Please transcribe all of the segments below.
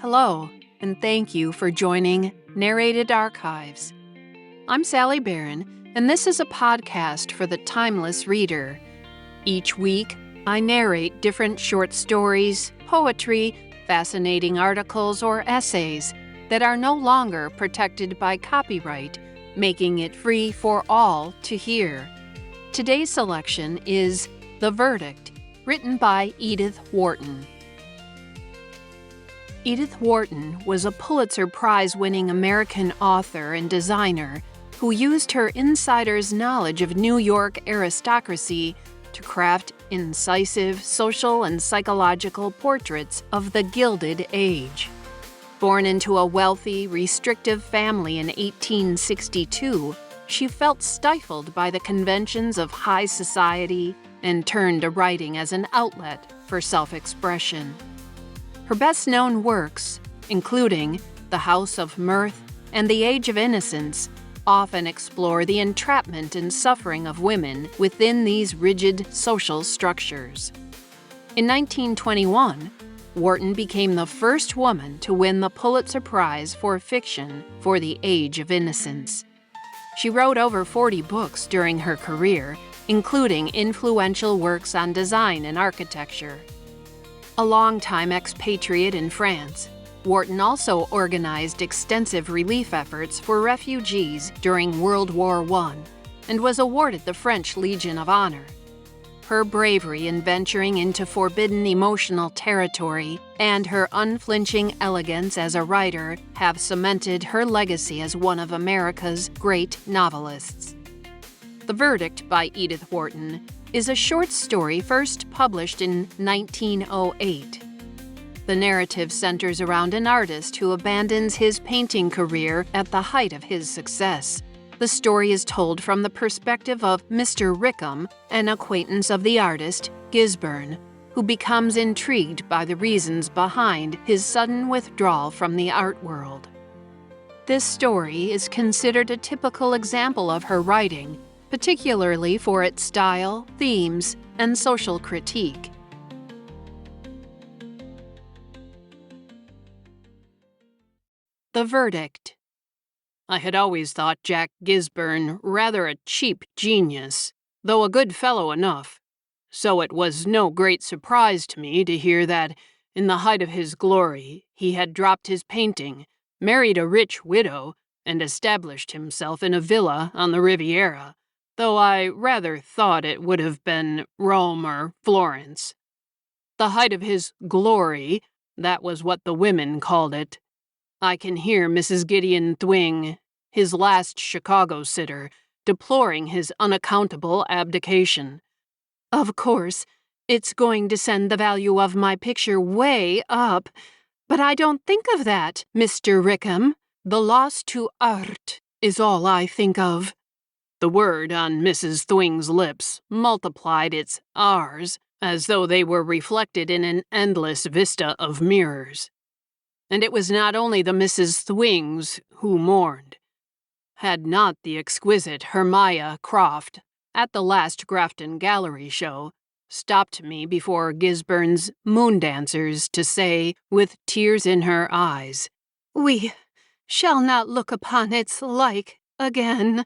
Hello, and thank you for joining Narrated Archives. I'm Sally Barron, and this is a podcast for the timeless reader. Each week, I narrate different short stories, poetry, fascinating articles, or essays that are no longer protected by copyright, making it free for all to hear. Today's selection is The Verdict, written by Edith Wharton. Edith Wharton was a Pulitzer Prize-winning American author and designer who used her insider's knowledge of New York aristocracy to craft incisive social and psychological portraits of the Gilded Age. Born into a wealthy, restrictive family in 1862, she felt stifled by the conventions of high society and turned to writing as an outlet for self-expression. Her best-known works, including The House of Mirth and The Age of Innocence, often explore the entrapment and suffering of women within these rigid social structures. In 1921, Wharton became the first woman to win the Pulitzer Prize for fiction for The Age of Innocence. She wrote over 40 books during her career, including influential works on design and architecture. A longtime expatriate in France, Wharton also organized extensive relief efforts for refugees during World War I and was awarded the French Legion of Honor. Her bravery in venturing into forbidden emotional territory and her unflinching elegance as a writer have cemented her legacy as one of America's great novelists. The Verdict by Edith Wharton is a short story first published in 1908. The narrative centers around an artist who abandons his painting career at the height of his success. The story is told from the perspective of Mr. Rickham, an acquaintance of the artist, Gisburn, who becomes intrigued by the reasons behind his sudden withdrawal from the art world. This story is considered a typical example of her writing, particularly for its style, themes, and social critique. The Verdict. I had always thought Jack Gisburn rather a cheap genius, though a good fellow enough. So it was no great surprise to me to hear that, in the height of his glory, he had dropped his painting, married a rich widow, and established himself in a villa on the Riviera, though I rather thought it would have been Rome or Florence. The height of his glory, that was what the women called it. I can hear Mrs. Gideon Thwing, his last Chicago sitter, deploring his unaccountable abdication. Of course, it's going to send the value of my picture way up, but I don't think of that, Mr. Rickham. The loss to art is all I think of. The word on Mrs. Thwing's lips multiplied its R's as though they were reflected in an endless vista of mirrors. And it was not only the Mrs. Thwings who mourned. Had not the exquisite Hermia Croft, at the last Grafton Gallery show, stopped me before Gisburn's Moon Dancers to say, with tears in her eyes, "We shall not look upon its like again."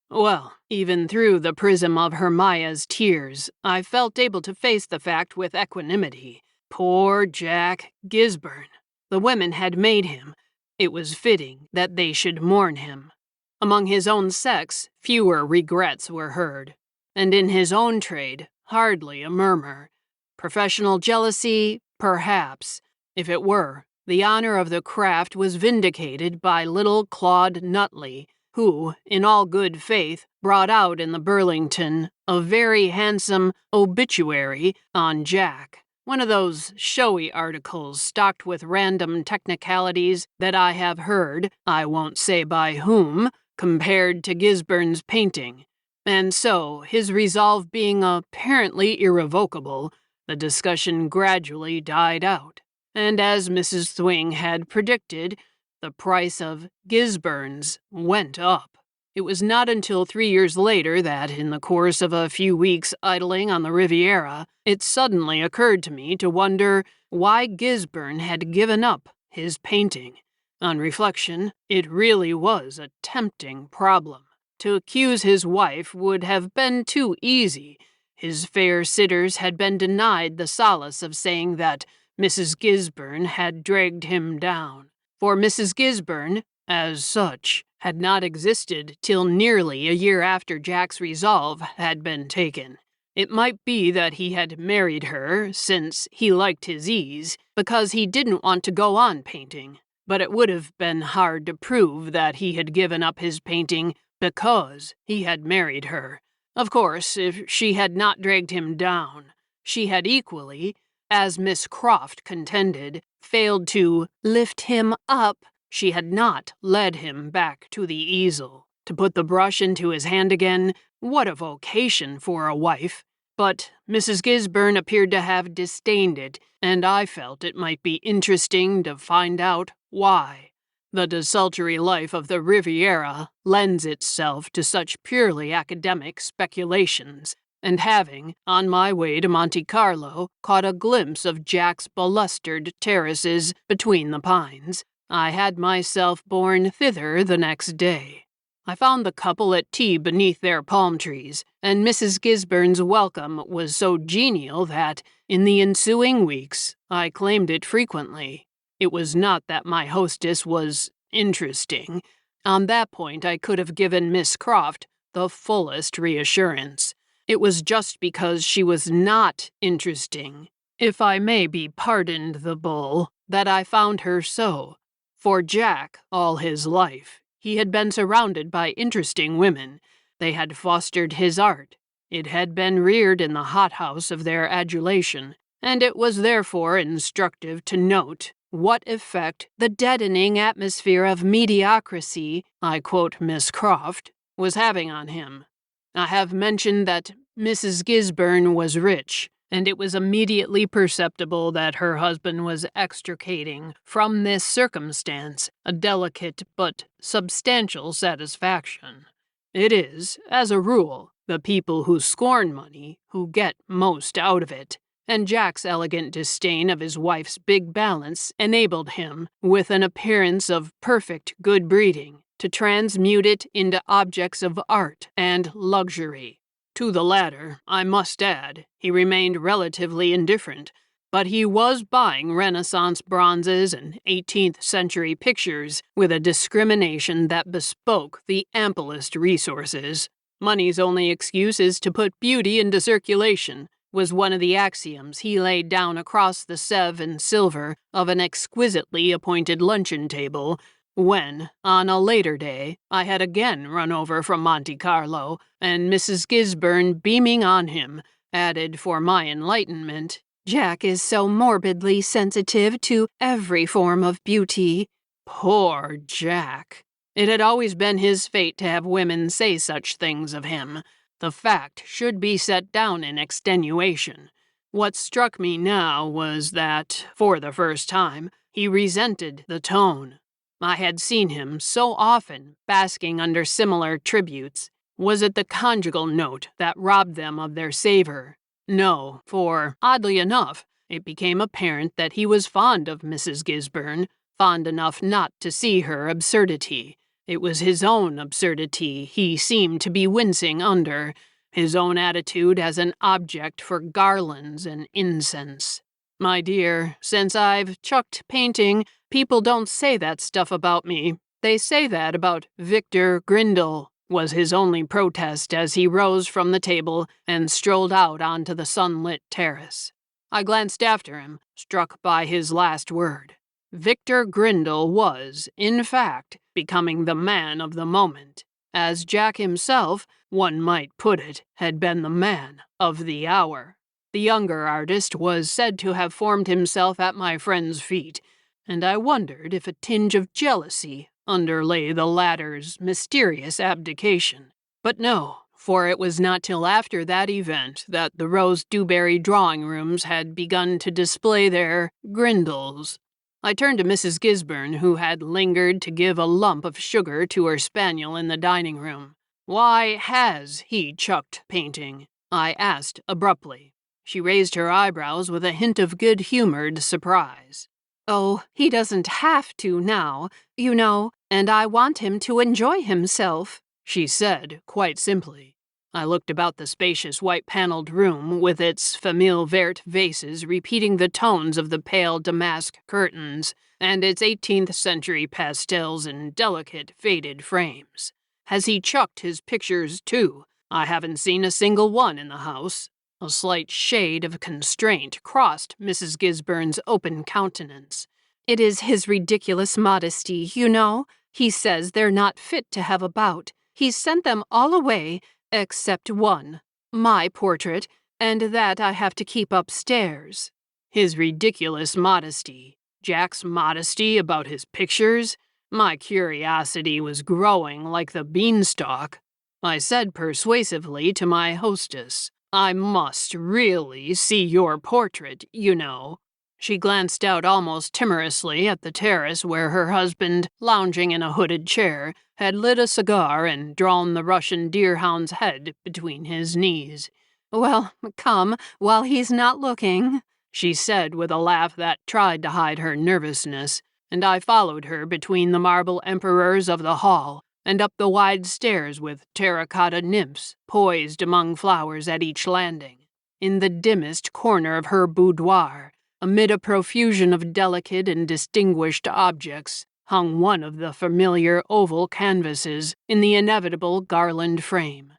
Well, even through the prism of Hermia's tears, I felt able to face the fact with equanimity. Poor Jack Gisburn. The women had made him. It was fitting that they should mourn him. Among his own sex, fewer regrets were heard, and in his own trade, hardly a murmur. Professional jealousy, perhaps. If it were, the honor of the craft was vindicated by little Claude Nutley, who, in all good faith, brought out in the Burlington a very handsome obituary on Jack, one of those showy articles stocked with random technicalities that I have heard, I won't say by whom, compared to Gisburn's painting. And so, his resolve being apparently irrevocable, the discussion gradually died out, and as Mrs. Thwing had predicted, the price of Gisburn's went up. It was not until 3 years later that, in the course of a few weeks idling on the Riviera, it suddenly occurred to me to wonder why Gisburn had given up his painting. On reflection, it really was a tempting problem. To accuse his wife would have been too easy. His fair sitters had been denied the solace of saying that Mrs. Gisburn had dragged him down. For Mrs. Gisburn, as such, had not existed till nearly a year after Jack's resolve had been taken. It might be that he had married her, since he liked his ease, because he didn't want to go on painting. But it would have been hard to prove that he had given up his painting because he had married her. Of course, if she had not dragged him down, she had equally, as Miss Croft contended, failed to lift him up. She had not led him back to the easel. To put the brush into his hand again, what a vocation for a wife! But Mrs. Gisburn appeared to have disdained it, and I felt it might be interesting to find out why. The desultory life of the Riviera lends itself to such purely academic speculations, and having, on my way to Monte Carlo, caught a glimpse of Jack's balustered terraces between the pines, I had myself borne thither the next day. I found the couple at tea beneath their palm trees, and Mrs. Gisburn's welcome was so genial that, in the ensuing weeks, I claimed it frequently. It was not that my hostess was interesting. On that point I could have given Miss Croft the fullest reassurance. It was just because she was not interesting, if I may be pardoned the bull, that I found her so. For Jack, all his life, he had been surrounded by interesting women. They had fostered his art. It had been reared in the hothouse of their adulation, and it was therefore instructive to note what effect the deadening atmosphere of mediocrity, I quote Miss Croft, was having on him. I have mentioned that Mrs. Gisburn was rich, and it was immediately perceptible that her husband was extricating from this circumstance a delicate but substantial satisfaction. It is, as a rule, the people who scorn money who get most out of it, and Jack's elegant disdain of his wife's big balance enabled him, with an appearance of perfect good breeding, to transmute it into objects of art and luxury. To the latter, I must add, he remained relatively indifferent, but he was buying Renaissance bronzes and 18th century pictures with a discrimination that bespoke the amplest resources. Money's only excuse is to put beauty into circulation, was one of the axioms he laid down across the Sevres and silver of an exquisitely appointed luncheon table, when, on a later day, I had again run over from Monte Carlo, and Mrs. Gisburn, beaming on him, added for my enlightenment, "Jack is so morbidly sensitive to every form of beauty." Poor Jack! It had always been his fate to have women say such things of him. The fact should be set down in extenuation. What struck me now was that, for the first time, he resented the tone. I had seen him so often basking under similar tributes. Was it the conjugal note that robbed them of their savor? No, for, oddly enough, it became apparent that he was fond of Mrs. Gisburn, fond enough not to see her absurdity. It was his own absurdity he seemed to be wincing under, his own attitude as an object for garlands and incense. My dear, since I've chucked painting, people don't say that stuff about me. They say that about Victor Grindle, was his only protest as he rose from the table and strolled out onto the sunlit terrace. I glanced after him, struck by his last word. Victor Grindle was, in fact, becoming the man of the moment, as Jack himself, one might put it, had been the man of the hour. The younger artist was said to have formed himself at my friend's feet, and I wondered if a tinge of jealousy underlay the latter's mysterious abdication. But no, for it was not till after that event that the Rose Dewberry drawing-rooms had begun to display their Grindles. I turned to Mrs. Gisburn, who had lingered to give a lump of sugar to her spaniel in the dining-room. "Why has he chucked painting?" I asked abruptly. She raised her eyebrows with a hint of good-humored surprise. Oh, he doesn't have to now, you know, and I want him to enjoy himself, she said, quite simply. I looked about the spacious white-paneled room with its famille verte vases repeating the tones of the pale damask curtains and its 18th-century pastels in delicate, faded frames. Has he chucked his pictures, too? I haven't seen a single one in the house. A slight shade of constraint crossed Mrs. Gisburn's open countenance. It is his ridiculous modesty, you know. He says they're not fit to have about. He's sent them all away, except one, my portrait, and that I have to keep upstairs. His ridiculous modesty. Jack's modesty about his pictures? My curiosity was growing like the beanstalk. I said persuasively to my hostess, I must really see your portrait, you know. She glanced out almost timorously at the terrace where her husband, lounging in a hooded chair, had lit a cigar and drawn the Russian deerhound's head between his knees. Well, come, while he's not looking, she said with a laugh that tried to hide her nervousness, and I followed her between the marble emperors of the hall and up the wide stairs with terracotta nymphs poised among flowers at each landing. In the dimmest corner of her boudoir, amid a profusion of delicate and distinguished objects, hung one of the familiar oval canvases in the inevitable garland frame.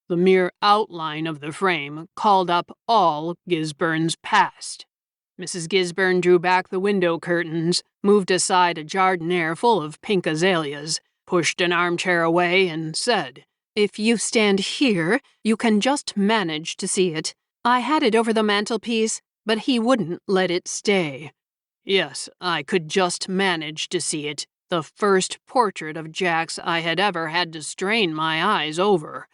The mere outline of the frame called up all Gisburn's past. Mrs. Gisburn drew back the window curtains, moved aside a jardiniere full of pink azaleas, pushed an armchair away, and said, If you stand here, you can just manage to see it. I had it over the mantelpiece, but he wouldn't let it stay. Yes, I could just manage to see it, the first portrait of Jack's I had ever had to strain my eyes over.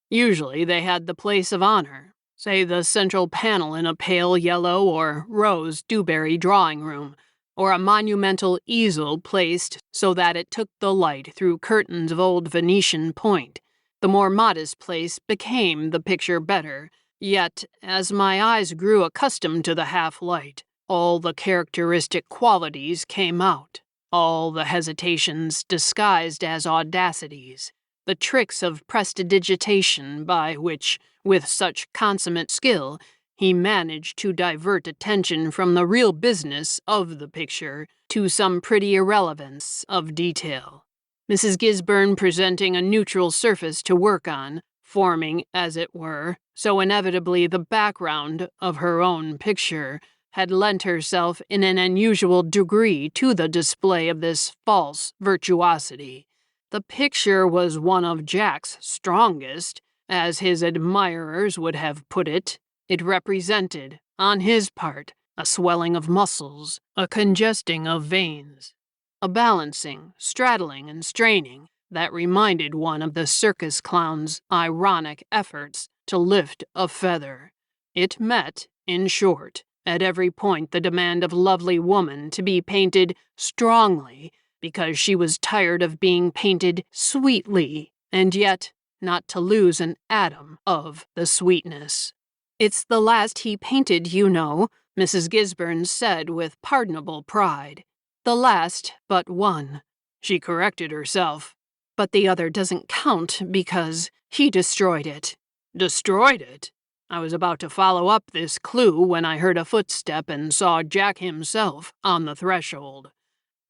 Usually they had the place of honor, say the central panel in a pale yellow or rose dewberry drawing room, or a monumental easel placed so that it took the light through curtains of old Venetian point. The more modest place became the picture better, yet, as my eyes grew accustomed to the half-light, all the characteristic qualities came out, all the hesitations disguised as audacities, the tricks of prestidigitation by which, with such consummate skill, he managed to divert attention from the real business of the picture to some pretty irrelevance of detail. Mrs. Gisburn presenting a neutral surface to work on, forming, as it were, so inevitably the background of her own picture, had lent herself in an unusual degree to the display of this false virtuosity. The picture was one of Jack's strongest, as his admirers would have put it. It represented, on his part, a swelling of muscles, a congesting of veins, a balancing, straddling, and straining that reminded one of the circus clown's ironic efforts to lift a feather. It met, in short, at every point the demand of lovely woman to be painted strongly because she was tired of being painted sweetly, and yet not to lose an atom of the sweetness. It's the last he painted, you know, Mrs. Gisburn said with pardonable pride. The last but one. She corrected herself. But the other doesn't count because he destroyed it. Destroyed it? I was about to follow up this clue when I heard a footstep and saw Jack himself on the threshold.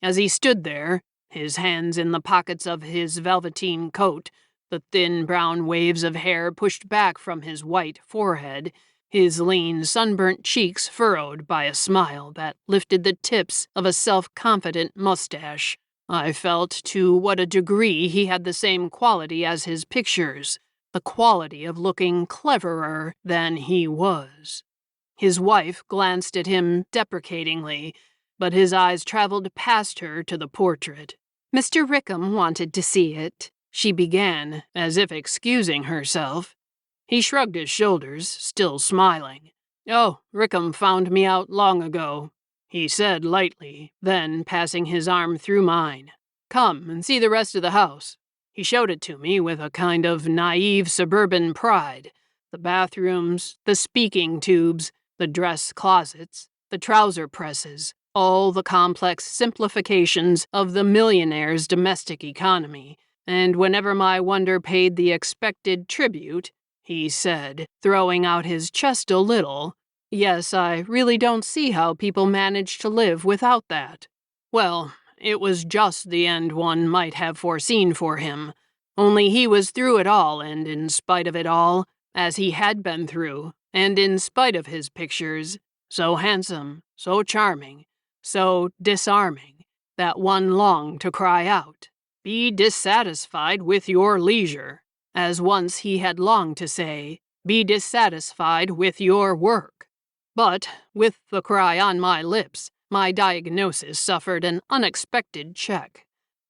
As he stood there, his hands in the pockets of his velveteen coat, the thin brown waves of hair pushed back from his white forehead, his lean, sunburnt cheeks furrowed by a smile that lifted the tips of a self-confident mustache, I felt to what a degree he had the same quality as his pictures, the quality of looking cleverer than he was. His wife glanced at him deprecatingly, but his eyes traveled past her to the portrait. Mr. Rickham wanted to see it, she began, as if excusing herself. He shrugged his shoulders, still smiling. Oh, Rickham found me out long ago, he said lightly, then passing his arm through mine. Come and see the rest of the house. He showed it to me with a kind of naive suburban pride. The bathrooms, the speaking tubes, the dress closets, the trouser presses, all the complex simplifications of the millionaire's domestic economy, and whenever my wonder paid the expected tribute, he said, throwing out his chest a little, "Yes, I really don't see how people manage to live without that." Well, it was just the end one might have foreseen for him, only he was through it all, and in spite of it all, as he had been through, and in spite of his pictures, so handsome, so charming, so disarming, that one longed to cry out, "Be dissatisfied with your leisure," as once he had longed to say, "Be dissatisfied with your work." But, with the cry on my lips, my diagnosis suffered an unexpected check.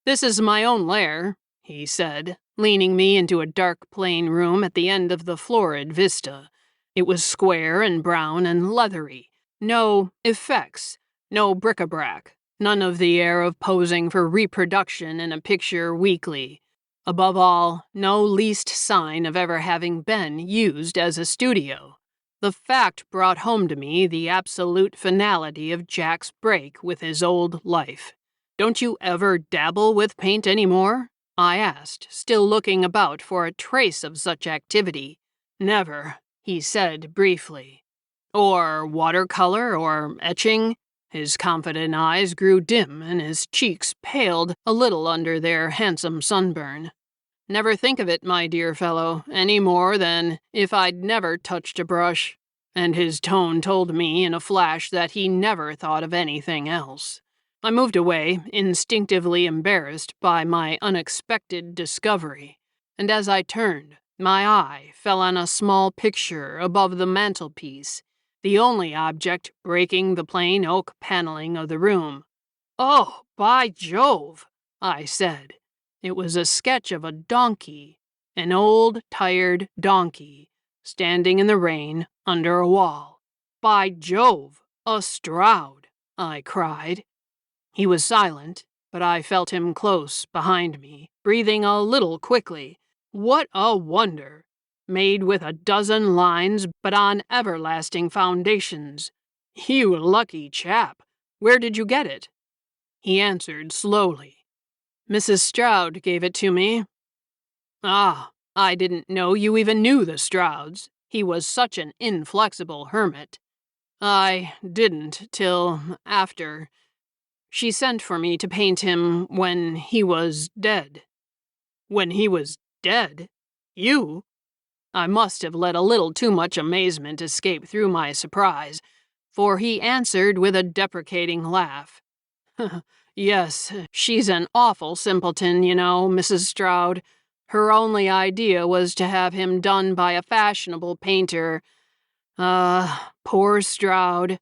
"This is my own lair," he said, leaning me into a dark plain room at the end of the florid vista. It was square and brown and leathery. No effects, no bric-a-brac, none of the air of posing for reproduction in a picture weekly. Above all, no least sign of ever having been used as a studio. The fact brought home to me the absolute finality of Jack's break with his old life. "Don't you ever dabble with paint anymore?" I asked, still looking about for a trace of such activity. "Never," he said briefly. "Or watercolor or etching?" His confident eyes grew dim and his cheeks paled a little under their handsome sunburn. "Never think of it, my dear fellow, any more than if I'd never touched a brush." And his tone told me in a flash that he never thought of anything else. I moved away, instinctively embarrassed by my unexpected discovery, and as I turned, my eye fell on a small picture above the mantelpiece, the only object breaking the plain oak paneling of the room. "Oh, by Jove!" I said. It was a sketch of a donkey, an old, tired donkey, standing in the rain under a wall. "By Jove, a Stroud!" I cried. He was silent, but I felt him close behind me, breathing a little quickly. "What a wonder! Made with a dozen lines, but on everlasting foundations. You lucky chap! Where did you get it?" He answered slowly. "Mrs. Stroud gave it to me." "Ah, I didn't know you even knew the Strouds. He was such an inflexible hermit." "I didn't till after. She sent for me to paint him when he was dead." "When he was dead? You?" I must have let a little too much amazement escape through my surprise, for he answered with a deprecating laugh. "Yes, she's an awful simpleton, you know, Mrs. Stroud. Her only idea was to have him done by a fashionable painter. Poor Stroud.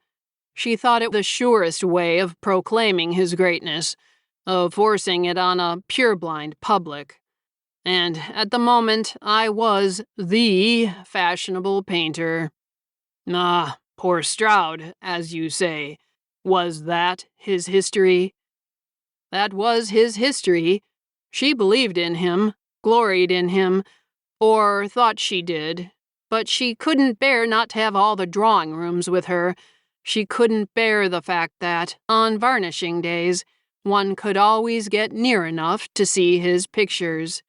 She thought it the surest way of proclaiming his greatness, of forcing it on a purblind public. And at the moment, I was the fashionable painter." "Ah, poor Stroud, as you say. Was that his history?" "That was his history. She believed in him, gloried in him, or thought she did. But she couldn't bear not to have all the drawing rooms with her. She couldn't bear the fact that, on varnishing days, one could always get near enough to see his pictures.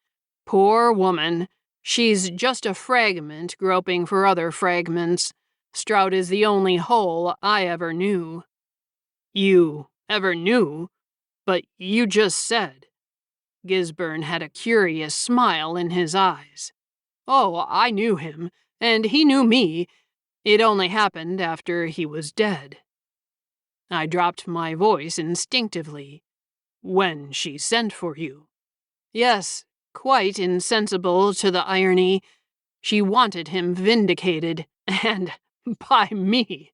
Poor woman. She's just a fragment groping for other fragments. Stroud is the only whole I ever knew." "You ever knew? But you just said—" Gisburn had a curious smile in his eyes. "Oh, I knew him, and he knew me. It only happened after he was dead." I dropped my voice instinctively. "When she sent for you?" "Yes, quite insensible to the irony. She wanted him vindicated, and by me."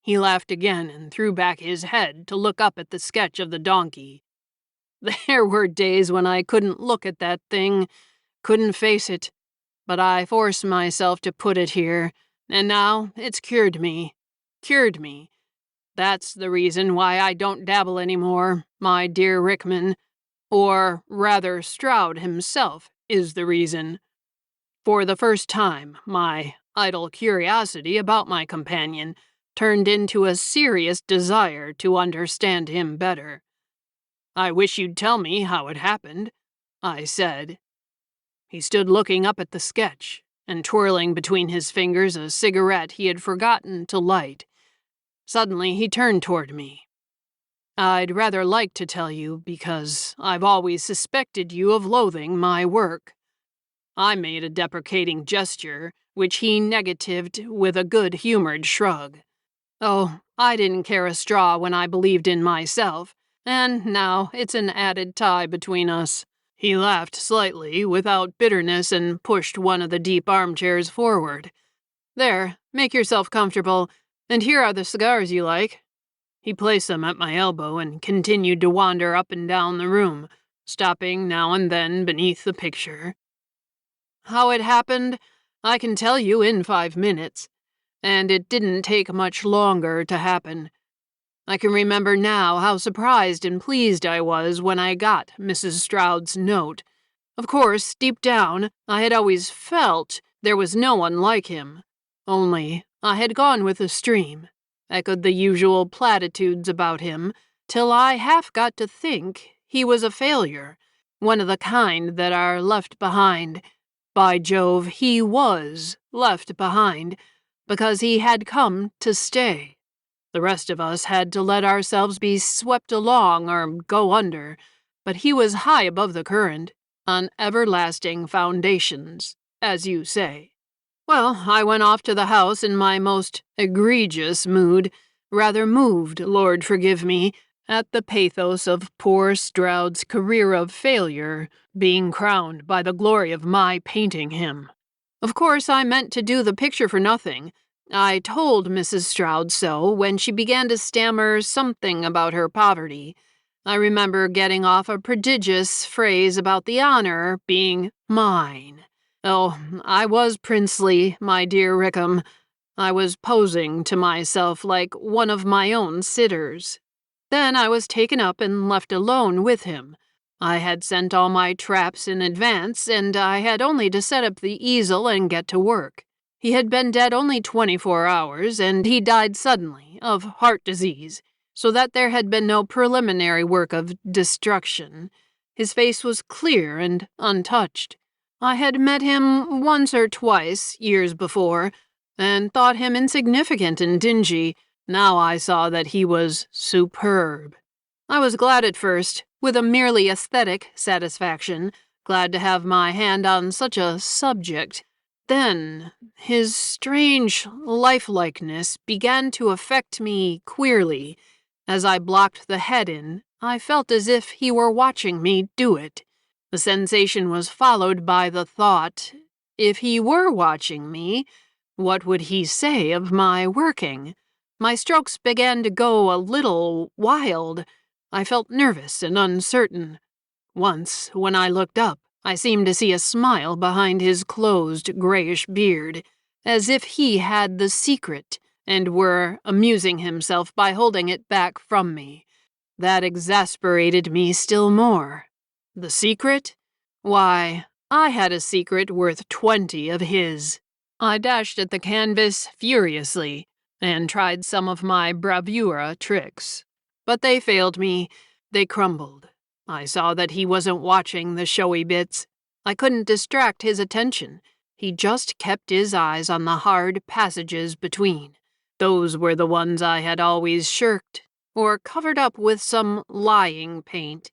He laughed again and threw back his head to look up at the sketch of the donkey. "There were days when I couldn't look at that thing, couldn't face it, but I forced myself to put it here, and now it's cured me. Cured me. That's the reason why I don't dabble anymore, my dear Rickham, or rather Stroud himself is the reason." For the first time, my idle curiosity about my companion turned into a serious desire to understand him better. "I wish you'd tell me how it happened," I said. He stood looking up at the sketch and twirling between his fingers a cigarette he had forgotten to light. Suddenly he turned toward me. "I'd rather like to tell you because I've always suspected you of loathing my work." I made a deprecating gesture, which he negatived with a good-humored shrug. "Oh, I didn't care a straw when I believed in myself, and now it's an added tie between us." He laughed slightly, without bitterness, and pushed one of the deep armchairs forward. "There, make yourself comfortable, and here are the cigars you like." He placed them at my elbow and continued to wander up and down the room, stopping now and then beneath the picture. "How it happened, I can tell you in 5 minutes, and it didn't take much longer to happen. I can remember now how surprised and pleased I was when I got Mrs. Stroud's note. Of course, deep down, I had always felt there was no one like him. Only, I had gone with the stream, echoed the usual platitudes about him, till I half got to think he was a failure, one of the kind that are left behind. By Jove, he was left behind, because he had come to stay. The rest of us had to let ourselves be swept along or go under, but he was high above the current, on everlasting foundations, as you say. Well, I went off to the house in my most egregious mood, rather moved, Lord forgive me, at the pathos of poor Stroud's career of failure being crowned by the glory of my painting him. Of course, I meant to do the picture for nothing. I told Mrs. Stroud so when she began to stammer something about her poverty. I remember getting off a prodigious phrase about the honor being mine. Oh, I was princely, my dear Rickham. I was posing to myself like one of my own sitters. Then I was taken up and left alone with him. I had sent all my traps in advance, and I had only to set up the easel and get to work. He had been dead only 24 hours, and he died suddenly of heart disease, so that there had been no preliminary work of destruction. His face was clear and untouched. I had met him once or twice, years before, and thought him insignificant and dingy. Now I saw that he was superb. I was glad at first, with a merely aesthetic satisfaction, glad to have my hand on such a subject. Then his strange lifelikeness began to affect me queerly. As I blocked the head in, I felt as if he were watching me do it. The sensation was followed by the thought, if he were watching me, what would he say of my working? My strokes began to go a little wild. I felt nervous and uncertain. Once, when I looked up, I seemed to see a smile behind his closed, grayish beard, as if he had the secret and were amusing himself by holding it back from me. That exasperated me still more. The secret? Why, I had a secret worth 20 of his. I dashed at the canvas furiously and tried some of my bravura tricks. But they failed me. They crumbled. I saw that he wasn't watching the showy bits. I couldn't distract his attention. He just kept his eyes on the hard passages between. Those were the ones I had always shirked, or covered up with some lying paint.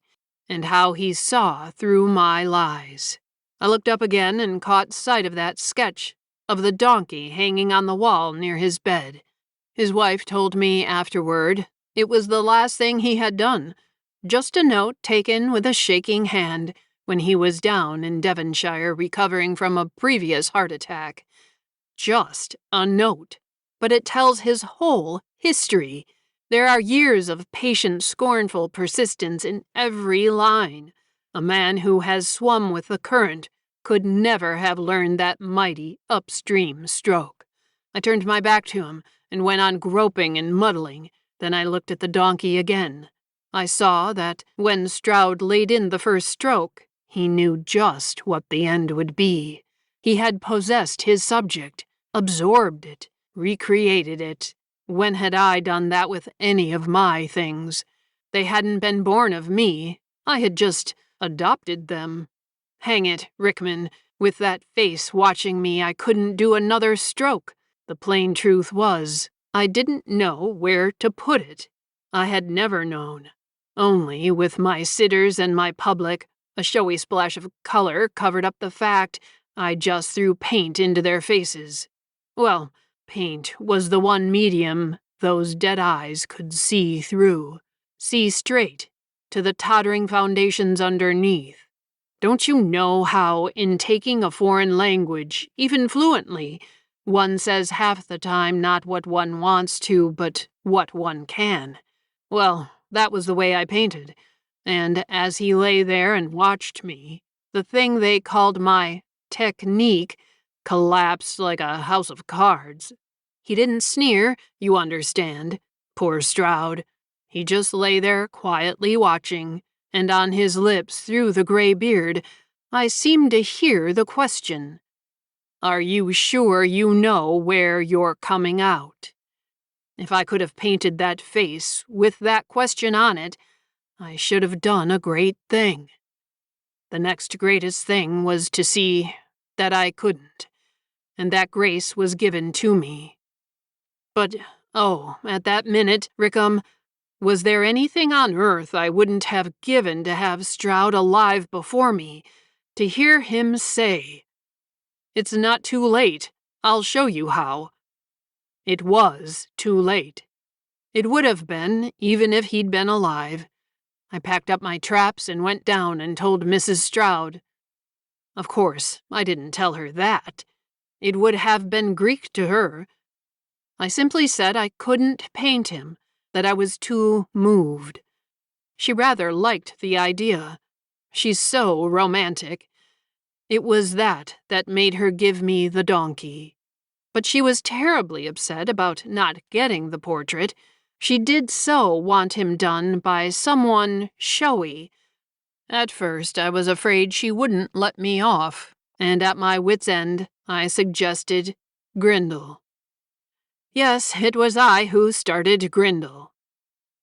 And how he saw through my lies. I looked up again and caught sight of that sketch of the donkey hanging on the wall near his bed. His wife told me afterward it was the last thing he had done. Just a note taken with a shaking hand when he was down in Devonshire recovering from a previous heart attack. Just a note, but it tells his whole history. There are years of patient, scornful persistence in every line. A man who has swum with the current could never have learned that mighty upstream stroke. I turned my back to him and went on groping and muddling. Then I looked at the donkey again. I saw that when Stroud laid in the first stroke, he knew just what the end would be. He had possessed his subject, absorbed it, recreated it. When had I done that with any of my things? They hadn't been born of me. I had just adopted them. Hang it, Rickman, with that face watching me, I couldn't do another stroke. The plain truth was, I didn't know where to put it. I had never known. Only, with my sitters and my public, a showy splash of color covered up the fact I just threw paint into their faces. Well, paint was the one medium those dead eyes could see through, see straight to the tottering foundations underneath. Don't you know how, in taking a foreign language, even fluently, one says half the time not what one wants to, but what one can? Well, that was the way I painted, and as he lay there and watched me, the thing they called my technique collapsed like a house of cards. He didn't sneer, you understand, poor Stroud. He just lay there quietly watching, and on his lips through the gray beard, I seemed to hear the question, "Are you sure you know where you're coming out?" If I could have painted that face with that question on it, I should have done a great thing. The next greatest thing was to see that I couldn't, and that grace was given to me. But, oh, at that minute, Rickham, was there anything on earth I wouldn't have given to have Stroud alive before me, to hear him say, "It's not too late, I'll show you how." It was too late. It would have been, even if he'd been alive. I packed up my traps and went down and told Mrs. Stroud. Of course, I didn't tell her that. It would have been Greek to her. I simply said I couldn't paint him, that I was too moved. She rather liked the idea. She's so romantic. It was that made her give me the donkey. But she was terribly upset about not getting the portrait. She did so want him done by someone showy. At first, I was afraid she wouldn't let me off, and at my wit's end, I suggested Grindle. Yes, it was I who started Grindle.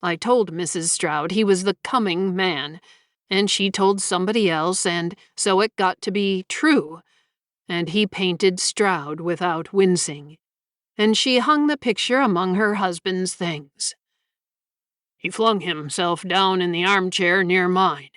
I told Mrs. Stroud he was the coming man, and she told somebody else, and so it got to be true, and he painted Stroud without wincing, and she hung the picture among her husband's things. He flung himself down in the armchair near mine,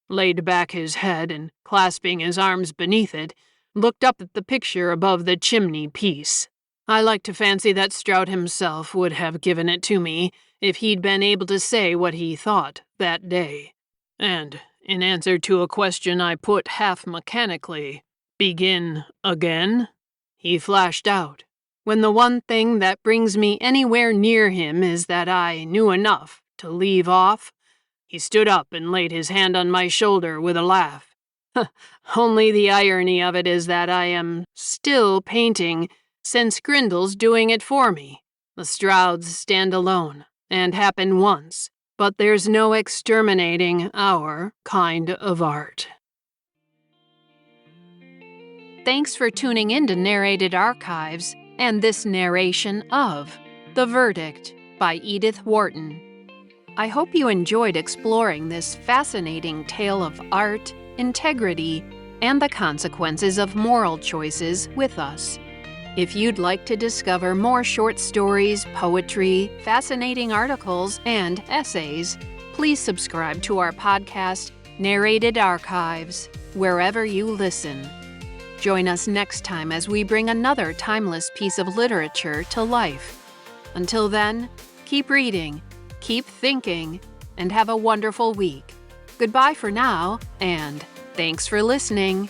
laid back his head, and, clasping his arms beneath it, looked up at the picture above the chimney-piece. I like to fancy that Stroud himself would have given it to me if he'd been able to say what he thought that day. And, in answer to a question I put half mechanically, "Begin again?" he flashed out, when the one thing that brings me anywhere near him is that I knew enough to leave off. He stood up and laid his hand on my shoulder with a laugh. Only the irony of it is that I am still painting, since Grindle's doing it for me. The Strouds stand alone, and happen once, but there's no exterminating our kind of art. Thanks for tuning in to Narrated Archives and this narration of The Verdict by Edith Wharton. I hope you enjoyed exploring this fascinating tale of art, integrity, and the consequences of moral choices with us. If you'd like to discover more short stories, poetry, fascinating articles, and essays, please subscribe to our podcast, Narrated Archives, wherever you listen. Join us next time as we bring another timeless piece of literature to life. Until then, keep reading, keep thinking, and have a wonderful week. Goodbye for now, and thanks for listening.